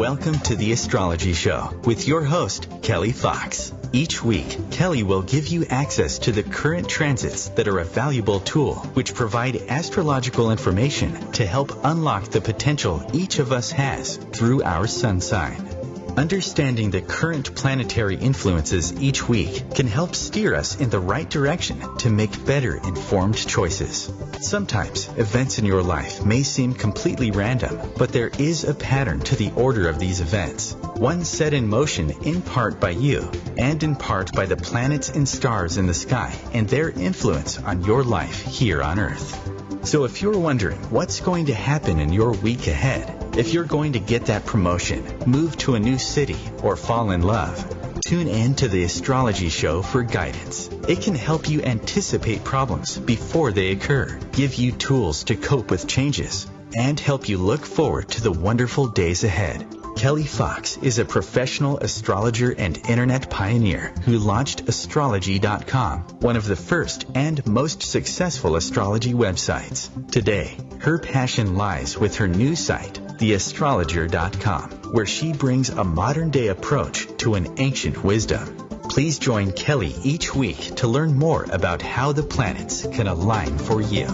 Welcome to the Astrology Show with your host, Kelly Fox. Each week, Kelly will give you access to the current transits that are a valuable tool which provide astrological information to help unlock the potential each of us has through our sun sign. Understanding the current planetary influences each week can help steer us in the right direction to make better informed choices. Sometimes, events in your life may seem completely random, but there is a pattern to the order of these events, one set in motion in part by you, and in part by the planets and stars in the sky and their influence on your life here on Earth. So if you're wondering what's going to happen in your week ahead, if you're going to get that promotion, move to a new city, or fall in love, tune in to the Astrology Show for guidance. It can help you anticipate problems before they occur, give you tools to cope with changes, and help you look forward to the wonderful days ahead. Kelly Fox is a professional astrologer and internet pioneer who launched astrology.com, one of the first and most successful astrology websites. Today, her passion lies with her new site, theastrologer.com, where she brings a modern-day approach to an ancient wisdom. Please join Kelly each week to learn more about how the planets can align for you.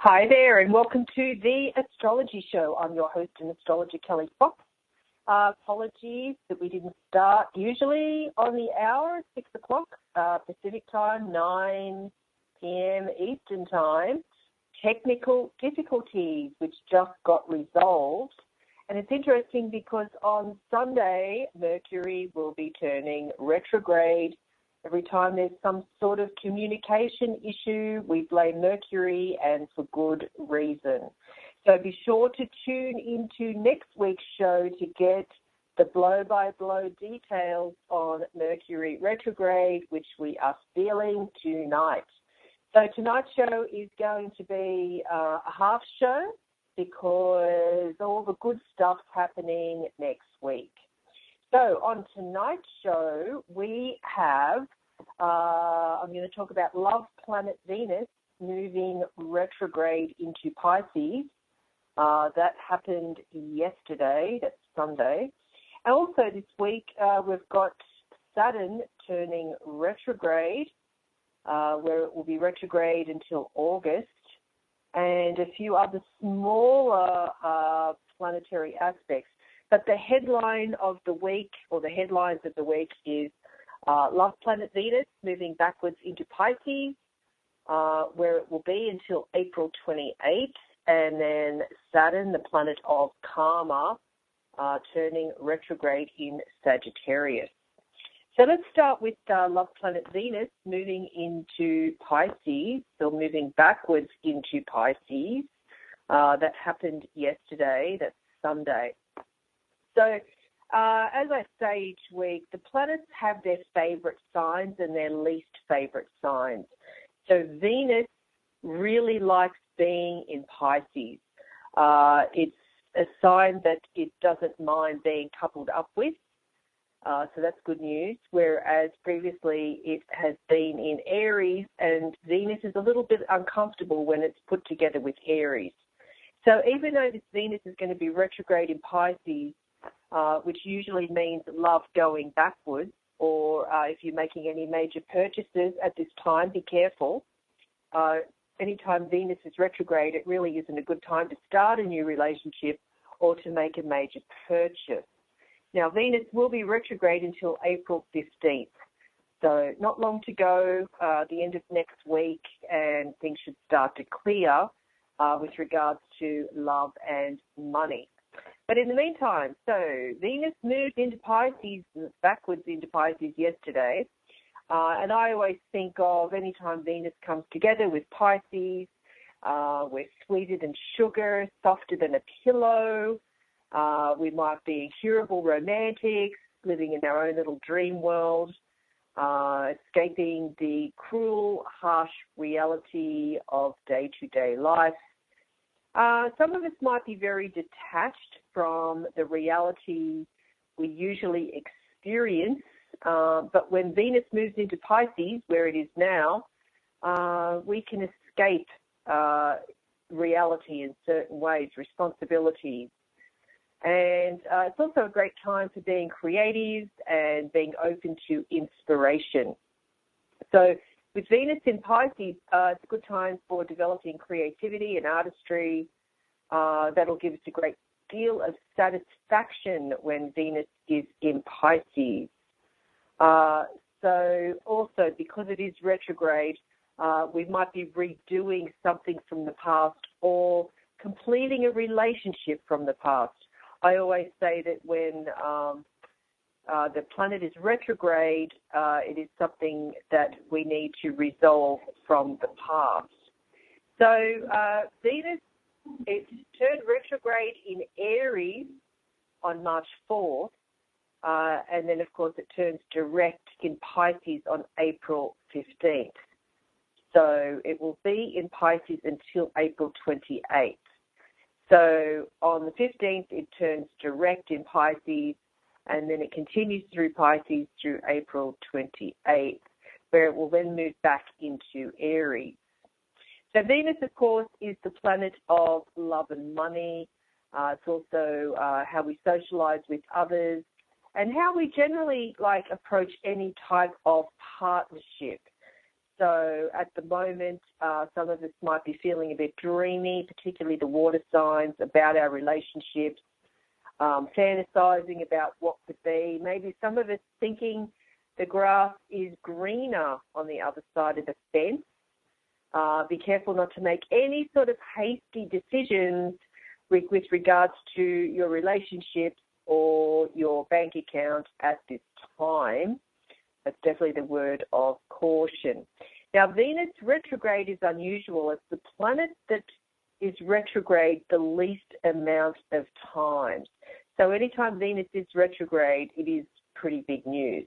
Hi there, and welcome to the Astrology Show. I'm your host and astrologer, Kelly Fox. Apologies that we didn't start usually on the hour, 6 o'clock Pacific time, 9 p.m. Eastern time. Technical difficulties which just got resolved. And it's interesting because on Sunday, Mercury will be turning retrograde. Every time there's some sort of communication issue, we blame Mercury, and for good reason. So be sure to tune into next week's show to get the blow-by-blow details on Mercury retrograde, which we are feeling tonight. So tonight's show is going to be a half show because all the good stuff's happening next week. So on tonight's show, we have, I'm going to talk about love planet Venus moving retrograde into Pisces. That happened yesterday, that's Sunday. And also this week, we've got Saturn turning retrograde, where it will be retrograde until August, and a few other smaller planetary aspects. But the headline of the week, or the headlines of the week, is love planet Venus moving backwards into Pisces, where it will be until April 28th, and then Saturn, the planet of karma, turning retrograde in Sagittarius. So let's start with love planet Venus moving into Pisces, so moving backwards into Pisces. That happened yesterday, that's Sunday. So as I say each week, the planets have their favorite signs and their least favorite signs. So Venus really likes being in Pisces. It's a sign that it doesn't mind being coupled up with. So that's good news, whereas previously it has been in Aries, and Venus is a little bit uncomfortable when it's put together with Aries. So even though this Venus is going to be retrograde in Pisces, which usually means love going backwards, or if you're making any major purchases at this time, be careful. Anytime Venus is retrograde, it really isn't a good time to start a new relationship or to make a major purchase. Now, Venus will be retrograde until April 15th, so not long to go, the end of next week, and things should start to clear with regards to love and money. But in the meantime, so Venus moved into Pisces, backwards into Pisces yesterday, and I always think of any time Venus comes together with Pisces, we're sweeter than sugar, softer than a pillow. We might be incurable romantics, living in our own little dream world, escaping the cruel, harsh reality of day-to-day life. Some of us might be very detached from the reality we usually experience, but when Venus moves into Pisces, where it is now, we can escape reality in certain ways, responsibilities. And it's also a great time for being creative and being open to inspiration. So with Venus in Pisces, it's a good time for developing creativity and artistry. That'll give us a great deal of satisfaction when Venus is in Pisces. So also, because it is retrograde, we might be redoing something from the past or completing a relationship from the past. I always say that when the planet is retrograde, it is something that we need to resolve from the past. So Venus, it turned retrograde in Aries on March 4th, and then, of course, it turns direct in Pisces on April 15th. So it will be in Pisces until April 28th. So on the 15th, it turns direct in Pisces, and then it continues through Pisces through April 28th, where it will then move back into Aries. So Venus, of course, is the planet of love and money. It's also how we socialize with others and how we generally approach any type of partnership. So at the moment, some of us might be feeling a bit dreamy, particularly the water signs, about our relationships, fantasizing about what could be. Maybe some of us thinking the grass is greener on the other side of the fence. Be careful not to make any sort of hasty decisions with regards to your relationships or your bank account at this time. That's definitely the word of caution. Now, Venus retrograde is unusual. It's the planet that is retrograde the least amount of times. So anytime Venus is retrograde, it is pretty big news.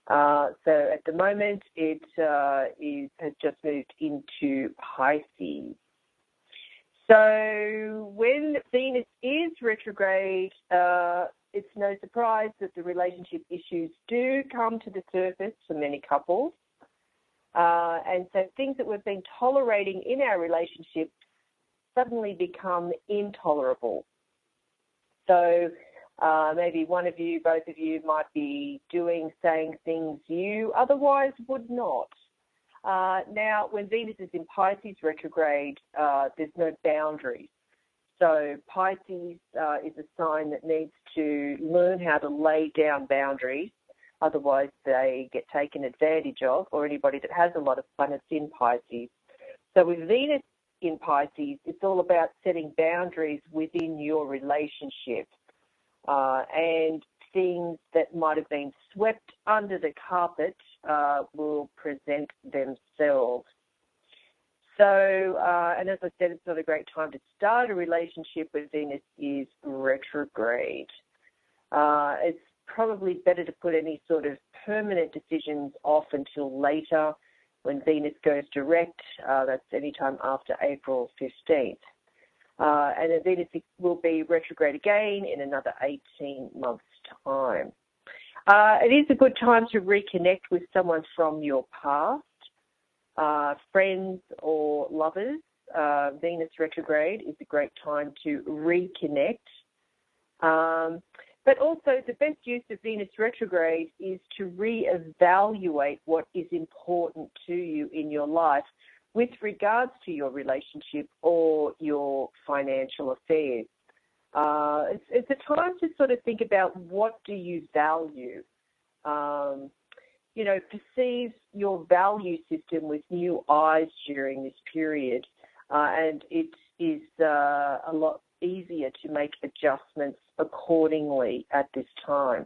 So at the moment, it has just moved into Pisces. So when Venus is retrograde, it's no surprise that the relationship issues do come to the surface for many couples. And so things that we've been tolerating in our relationship suddenly become intolerable. So maybe one of you, both of you might be saying things you otherwise would not. Now, when Venus is in Pisces retrograde, there's no boundaries. So Pisces is a sign that needs to learn how to lay down boundaries. Otherwise, they get taken advantage of, or anybody that has a lot of planets in Pisces. So with Venus in Pisces, it's all about setting boundaries within your relationship. And things that might have been swept under the carpet will present themselves. So, and as I said, it's not a great time to start a relationship when Venus is retrograde. It's probably better to put any sort of permanent decisions off until later when Venus goes direct. That's any time after April 15th. And then Venus will be retrograde again in another 18 months' time. It is a good time to reconnect with someone from your past, friends or lovers. Venus retrograde is a great time to reconnect. But also the best use of Venus retrograde is to reevaluate what is important to you in your life with regards to your relationship or your financial affairs. It's a time to sort of think about what do you value. Perceive your value system with new eyes during this period, and it is a lot easier to make adjustments accordingly at this time.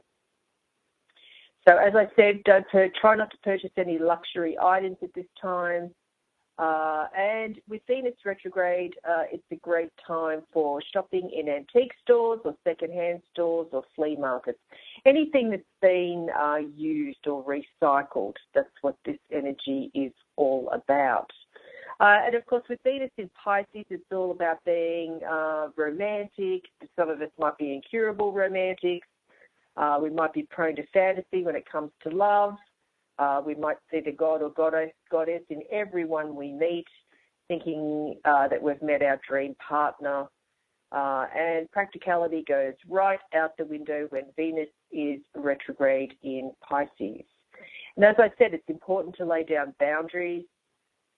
So as I said, try not to purchase any luxury items at this time. And with Venus retrograde, it's a great time for shopping in antique stores or second-hand stores or flea markets. Anything that's been used or recycled, that's what this energy is all about. And, of course, with Venus in Pisces, it's all about being romantic. Some of us might be incurable romantics. We might be prone to fantasy when it comes to love. We might see the god or goddess in everyone we meet. thinking that we've met our dream partner, and practicality goes right out the window when Venus is retrograde in Pisces. And as I said, it's important to lay down boundaries,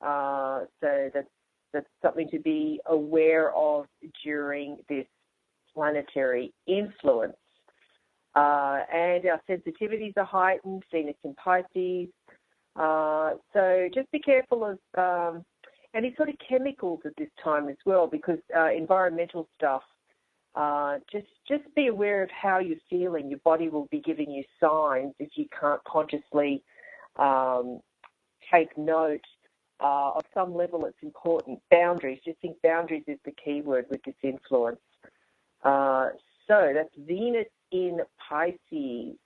so that's something to be aware of during this planetary influence. And our sensitivities are heightened, Venus in Pisces. So just be careful of any sort of chemicals at this time as well, because environmental stuff, just be aware of how you're feeling. Your body will be giving you signs if you can't consciously take note. Of some level, it's important. Boundaries. Just think boundaries is the key word with this influence. So that's Venus in Pisces.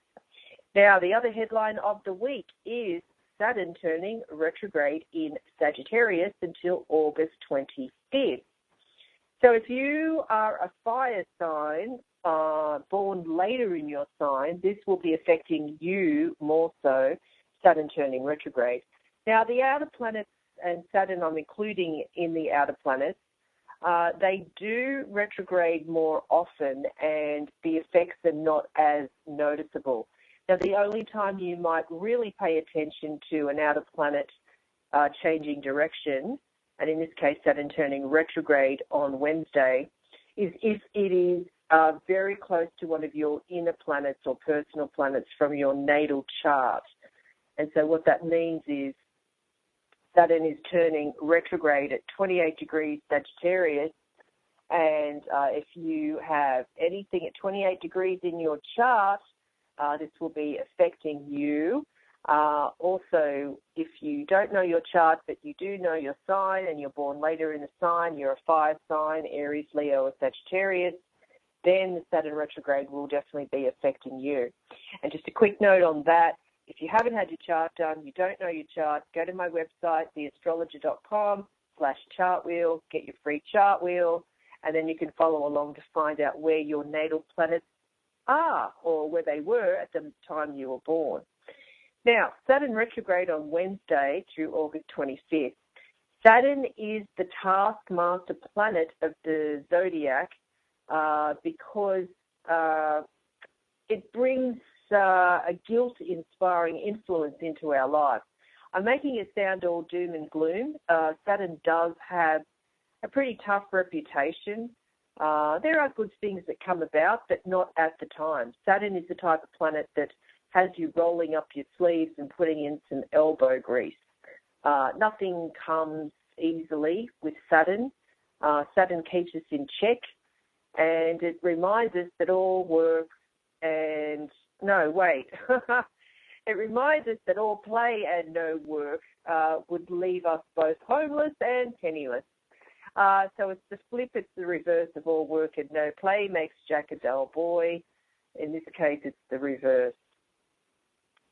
Now, the other headline of the week is Saturn turning retrograde in Sagittarius until August 25th. So if you are a fire sign, born later in your sign, this will be affecting you more so, Saturn turning retrograde. Now, the outer planets, and Saturn I'm including in the outer planets, they do retrograde more often and the effects are not as noticeable. Now, the only time you might really pay attention to an outer planet changing direction, and in this case Saturn turning retrograde on Wednesday, is if it is very close to one of your inner planets or personal planets from your natal chart. And so what that means is Saturn is turning retrograde at 28 degrees Sagittarius, and if you have anything at 28 degrees in your chart, this will be affecting you. Also, if you don't know your chart, but you do know your sign and you're born later in the sign, you're a fire sign, Aries, Leo, or Sagittarius, then the Saturn retrograde will definitely be affecting you. And just a quick note on that, if you haven't had your chart done, you don't know your chart, go to my website, theastrologer.com/chart wheel, get your free chart wheel, and then you can follow along to find out where your natal planets are or where they were at the time you were born. Now, Saturn retrograde on Wednesday through August 25th. Saturn is the taskmaster planet of the zodiac because it brings a guilt-inspiring influence into our life. I'm making it sound all doom and gloom. Saturn does have a pretty tough reputation. There are good things that come about, but not at the time. Saturn is the type of planet that has you rolling up your sleeves and putting in some elbow grease. Nothing comes easily with Saturn. Saturn keeps us in check, and it reminds us that all work and it reminds us that all play and no work would leave us both homeless and penniless. So it's the flip, it's the reverse of all work and no play makes Jack a dull boy. In this case, it's the reverse.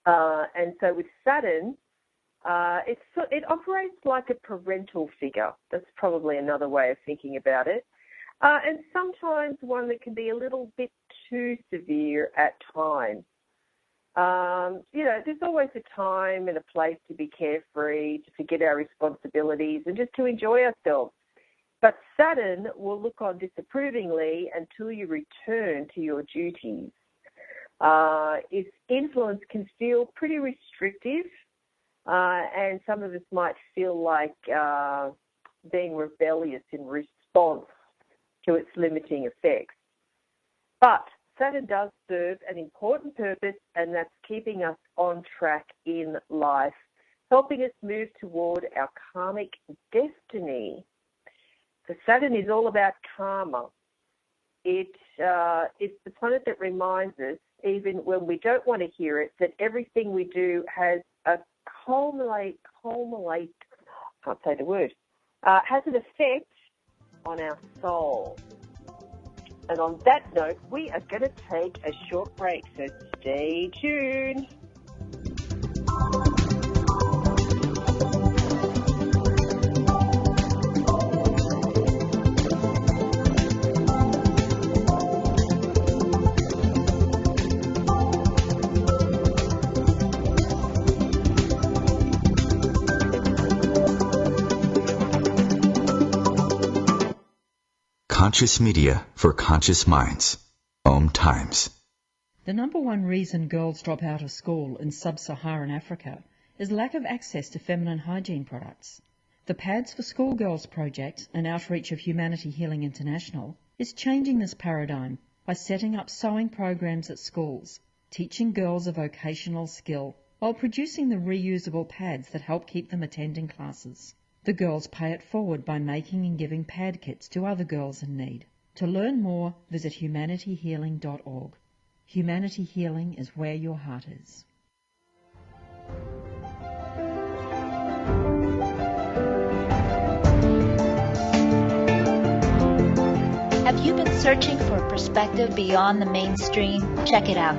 And so with Saturn, it operates like a parental figure. That's probably another way of thinking about it. And sometimes one that can be a little bit too severe at times. There's always a time and a place to be carefree, to forget our responsibilities and just to enjoy ourselves. But Saturn will look on disapprovingly until you return to your duties. Its influence can feel pretty restrictive, and some of us might feel like being rebellious in response to its limiting effects. But Saturn does serve an important purpose, and that's keeping us on track in life, helping us move toward our karmic destiny. So Saturn is all about karma. It's the planet that reminds us, even when we don't want to hear it, that everything we do has a has an effect on our soul. And on that note, we are going to take a short break, so stay tuned. conscious media for conscious minds. OMTimes. The number one reason girls drop out of school in sub-Saharan Africa is lack of access to feminine hygiene products. The Pads for Schoolgirls project, an outreach of Humanity Healing International, is changing this paradigm by setting up sewing programs at schools, teaching girls a vocational skill, while producing the reusable pads that help keep them attending classes. The girls pay it forward by making and giving pad kits to other girls in need. To learn more, visit humanityhealing.org. Humanity Healing is where your heart is. Have you been searching for a perspective beyond the mainstream? Check it out.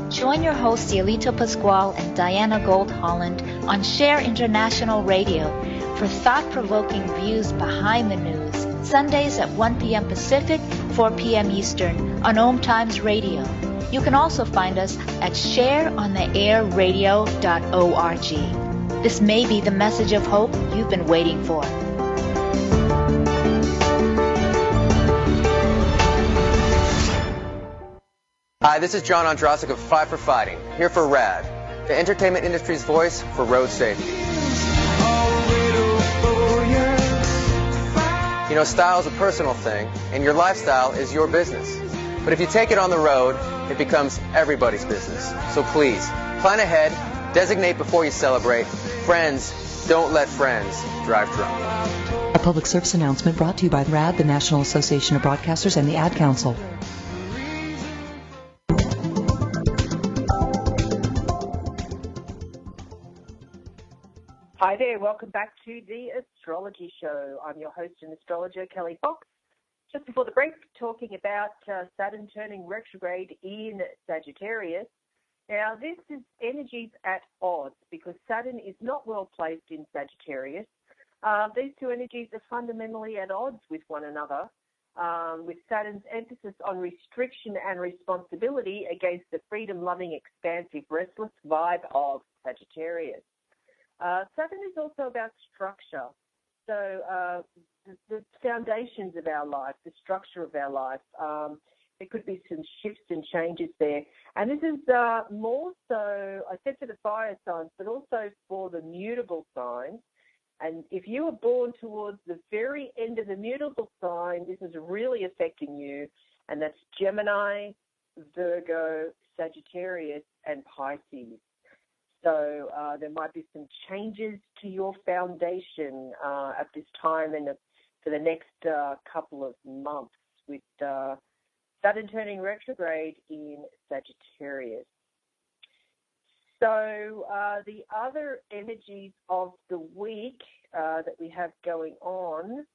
Join your hosts Yelito Pascual and Diana Gold Holland on Share International Radio for thought-provoking views behind the news, Sundays at 1 p.m. Pacific, 4 p.m. Eastern on OMTimes Radio. You can also find us at shareontheairradio.org. This may be the message of hope you've been waiting for. Hi, this is John Ondrasik of Five for Fighting, here for RAD, the entertainment industry's voice for road safety. You know, style is a personal thing, and your lifestyle is your business. But if you take it on the road, it becomes everybody's business. So please, plan ahead, designate before you celebrate. Friends, don't let friends drive drunk. A public service announcement brought to you by RAD, the National Association of Broadcasters, and the Ad Council. Hi there, welcome back to the Astrology Show. I'm your host and astrologer, Kelly Fox. Just before the break, talking about Saturn turning retrograde in Sagittarius. Now, this is energies at odds because Saturn is not well placed in Sagittarius. These two energies are fundamentally at odds with one another, with Saturn's emphasis on restriction and responsibility against the freedom-loving, expansive, restless vibe of Sagittarius. Saturn is also about structure. So the foundations of our life, the structure of our life, there could be some shifts and changes there. And this is more so, I said for the fire signs, but also for the mutable signs. And if you were born towards the very end of the mutable sign, this is really affecting you. And that's Gemini, Virgo, Sagittarius, and Pisces. So there might be some changes to your foundation at this time and for the next couple of months with Saturn turning retrograde in Sagittarius. So the other energies of the week that we have going on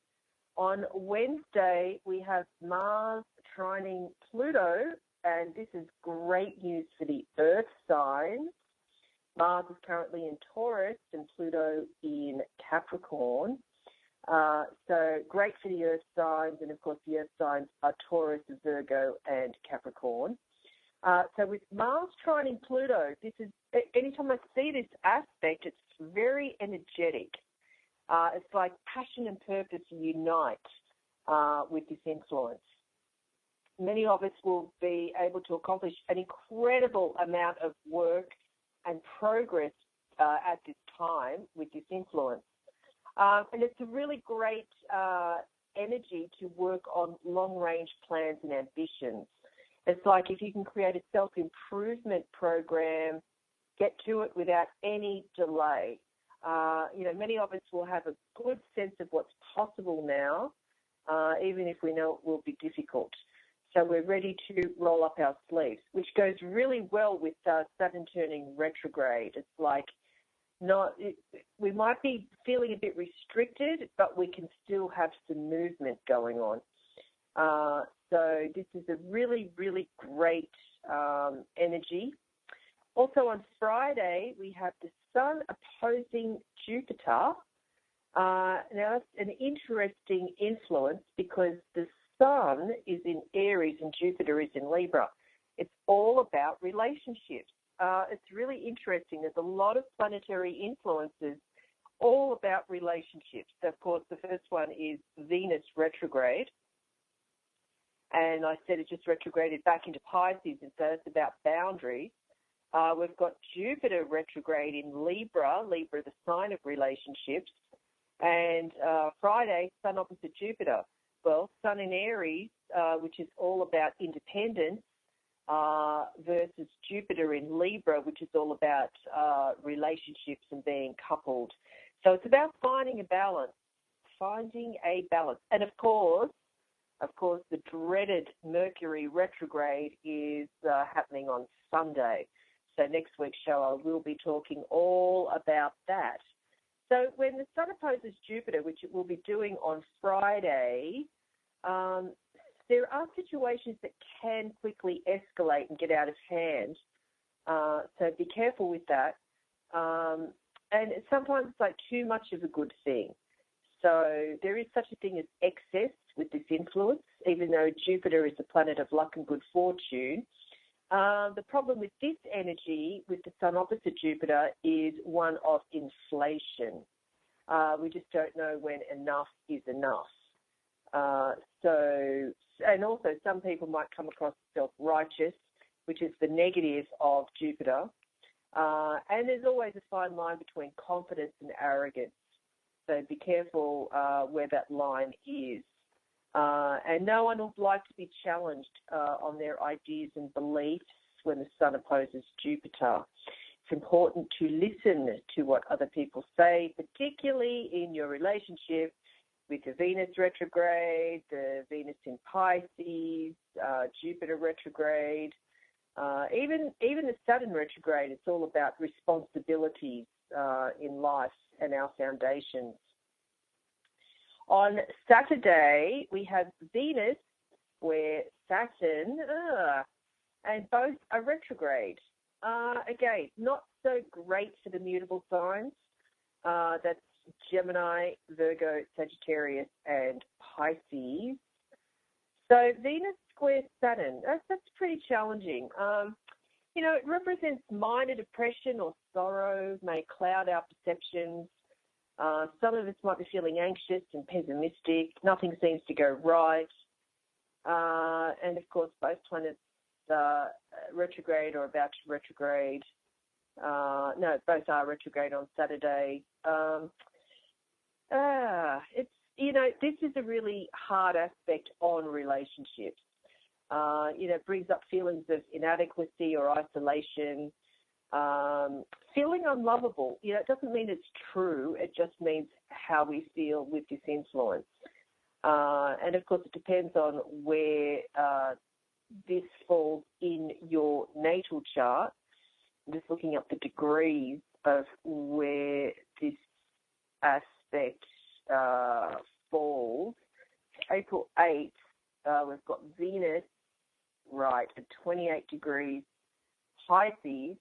Wednesday we have Mars trining Pluto, and this is great news for the Earth signs. Mars is currently in Taurus and Pluto in Capricorn. So great for the Earth signs, and of course the Earth signs are Taurus, Virgo, and Capricorn. So with Mars trining Pluto, this is, anytime I see this aspect, it's very energetic. It's like passion and purpose unite with this influence. Many of us will be able to accomplish an incredible amount of work and progress at this time with this influence. And it's a really great energy to work on long-range plans and ambitions. It's like if you can create a self-improvement program, get to it without any delay. Many of us will have a good sense of what's possible now, even if we know it will be difficult. So we're ready to roll up our sleeves, which goes really well with Saturn turning retrograde. It's like we might be feeling a bit restricted, but we can still have some movement going on. So this is a really, really great energy. Also on Friday, we have the Sun opposing Jupiter. Now that's an interesting influence because the Sun is in Aries and Jupiter is in Libra. It's all about relationships. It's really interesting. There's a lot of planetary influences all about relationships. So of course, the first one is Venus retrograde. and I said it just retrograded back into Pisces, and so it's about boundaries. We've got Jupiter retrograde in Libra, the sign of relationships, and Friday, Sun opposite Jupiter. Well, Sun in Aries, which is all about independence, versus Jupiter in Libra, which is all about relationships and being coupled. So it's about finding a balance. And of course, the dreaded Mercury retrograde is happening on Sunday. So next week's show, I will be talking all about that. So when the Sun opposes Jupiter, which it will be doing on Friday, there are situations that can quickly escalate and get out of hand. So be careful with that. And sometimes it's like too much of a good thing. So there is such a thing as excess with this influence, even though Jupiter is the planet of luck and good fortune. The problem with this energy, with the Sun opposite Jupiter, is one of inflation. We just don't know when enough is enough. And also some people might come across self-righteous, which is the negative of Jupiter. And there's always a fine line between confidence and arrogance. So be careful where that line is. And no one would like to be challenged on their ideas and beliefs when the Sun opposes Jupiter. It's important to listen to what other people say, particularly in your relationship with the Venus retrograde, the Venus in Pisces, Jupiter retrograde, even the Saturn retrograde. It's all about responsibilities in life and our foundations. On Saturday, we have Venus, where Saturn, and both are retrograde. Again, not so great for the mutable signs. That's Gemini, Virgo, Sagittarius, and Pisces. So Venus square Saturn, that's pretty challenging. It represents minor depression or sorrow, may cloud our perceptions. Some of us might be feeling anxious and pessimistic. Nothing seems to go right. And, of course, both planets retrograde or about to retrograde. No, both are retrograde on Saturday. This is a really hard aspect on relationships. It brings up feelings of inadequacy or isolation. Feeling unlovable, it doesn't mean it's true. It just means how we feel with this influence. And, of course, it depends on where this falls in your natal chart. I'm just looking up the degrees of where this aspect falls. April 8th, we've got Venus, right, at 28 degrees Pisces,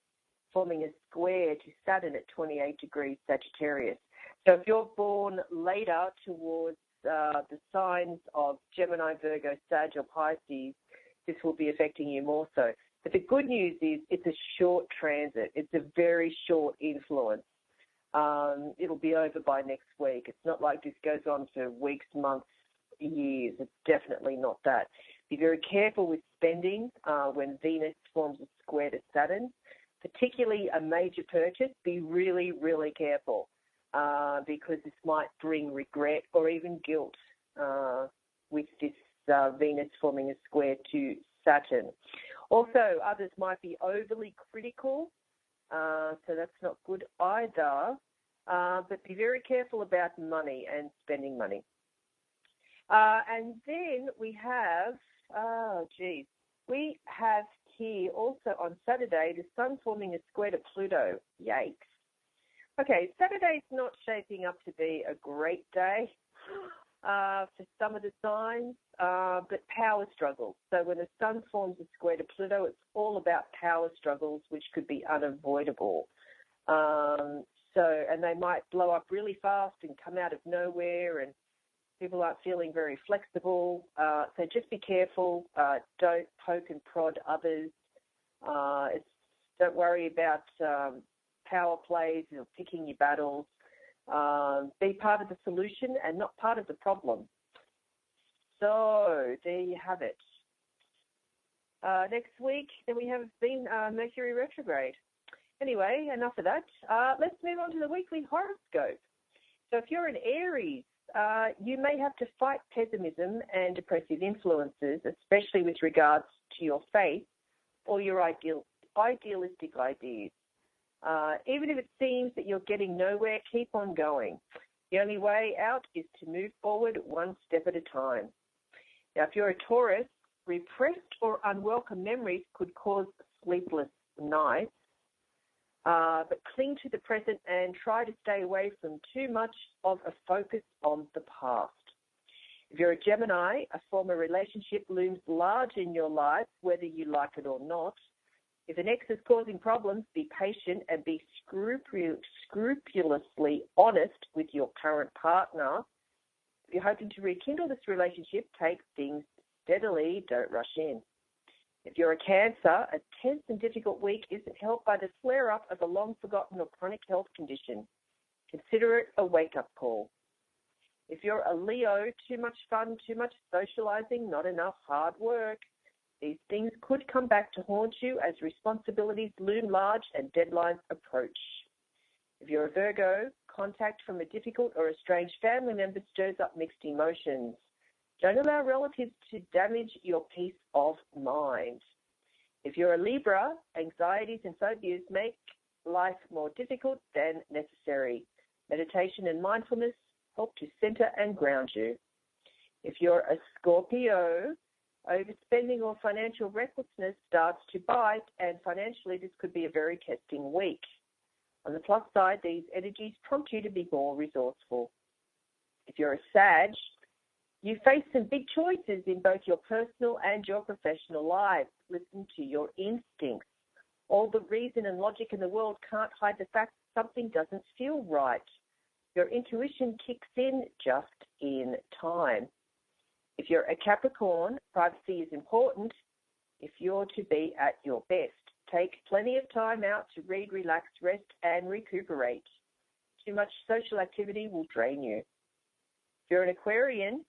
forming a square to Saturn at 28 degrees Sagittarius. So if you're born later towards the signs of Gemini, Virgo, Sag, or Pisces, this will be affecting you more so. But the good news is it's a short transit. It's a very short influence. It'll be over by next week. It's not like this goes on for weeks, months, years. It's definitely not that. Be very careful with spending when Venus forms a square to Saturn, particularly a major purchase. Be really, really careful because this might bring regret or even guilt with this Venus forming a square to Saturn. Also, others might be overly critical, so that's not good either. But be very careful about money and spending money. And then we have, we have here also on Saturday the Sun forming a square to Pluto. Yikes. Okay, Saturday's not shaping up to be a great day for some of the signs, but power struggles. So when the Sun forms a square to Pluto, it's all about power struggles, which could be unavoidable. And they might blow up really fast and come out of nowhere, and people aren't feeling very flexible. So just be careful. Don't poke and prod others. Don't worry about power plays or picking your battles. Be part of the solution and not part of the problem. So there you have it. Next week, then we have Mercury retrograde. Anyway, enough of that. Let's move on to the weekly horoscope. So if you're an Aries, you may have to fight pessimism and depressive influences, especially with regards to your faith or your idealistic ideas. Even if it seems that you're getting nowhere, keep on going. The only way out is to move forward one step at a time. Now, if you're a Taurus, repressed or unwelcome memories could cause sleepless nights, but cling to the present and try to stay away from too much of a focus on the past. If you're a Gemini, a former relationship looms large in your life, whether you like it or not. If an ex is causing problems, be patient and be scrupulously honest with your current partner. If you're hoping to rekindle this relationship, take things steadily, don't rush in. If you're a Cancer, a tense and difficult week isn't helped by the flare-up of a long-forgotten or chronic health condition. Consider it a wake-up call. If you're a Leo, too much fun, too much socializing, not enough hard work. These things could come back to haunt you as responsibilities loom large and deadlines approach. If you're a Virgo, contact from a difficult or estranged family member stirs up mixed emotions. Don't allow relatives to damage your peace of mind. If you're a Libra, anxieties and phobias make life more difficult than necessary. Meditation and mindfulness help to center and ground you. If you're a Scorpio, overspending or financial recklessness starts to bite, and financially this could be a very testing week. On the plus side, these energies prompt you to be more resourceful. If you're a Sag, you face some big choices in both your personal and your professional lives. Listen to your instincts. All the reason and logic in the world can't hide the fact that something doesn't feel right. Your intuition kicks in just in time. If you're a Capricorn, privacy is important if you're to be at your best. Take plenty of time out to read, relax, rest, and recuperate. Too much social activity will drain you. If you're an Aquarian,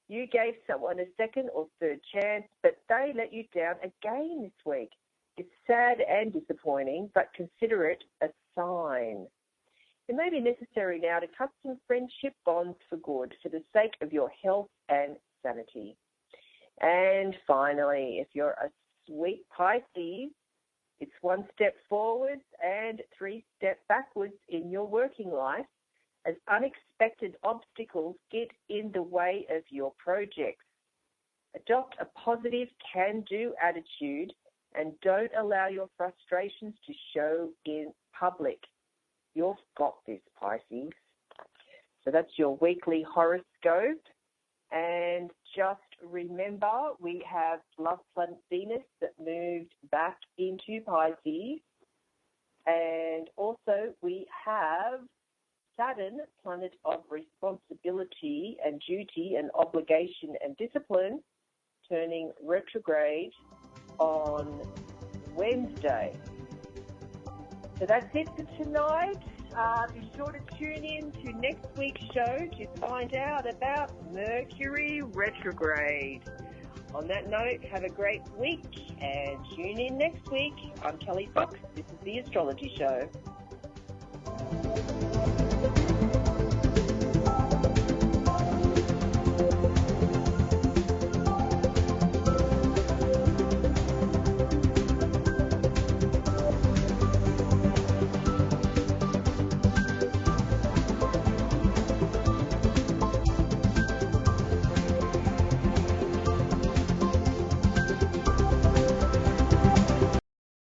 you gave someone a second or third chance, but they let you down again this week. It's sad and disappointing, but consider it a sign. It may be necessary now to cut some friendship bonds for good, for the sake of your health and sanity. And finally, if you're a sweet Pisces, it's one step forwards and 3 steps backwards in your working life as unexpected obstacles get in the way of your projects. Adopt a positive can-do attitude and don't allow your frustrations to show in public. You've got this, Pisces. So that's your weekly horoscope. And just remember, we have love planet Venus that moved back into Pisces. And also we have Saturn, planet of responsibility and duty and obligation and discipline, turning retrograde on Wednesday. So that's it for tonight. Be sure to tune in to next week's show to find out about Mercury retrograde. On that note, have a great week and tune in next week. I'm Kelly Fox. This is The Astrology Show.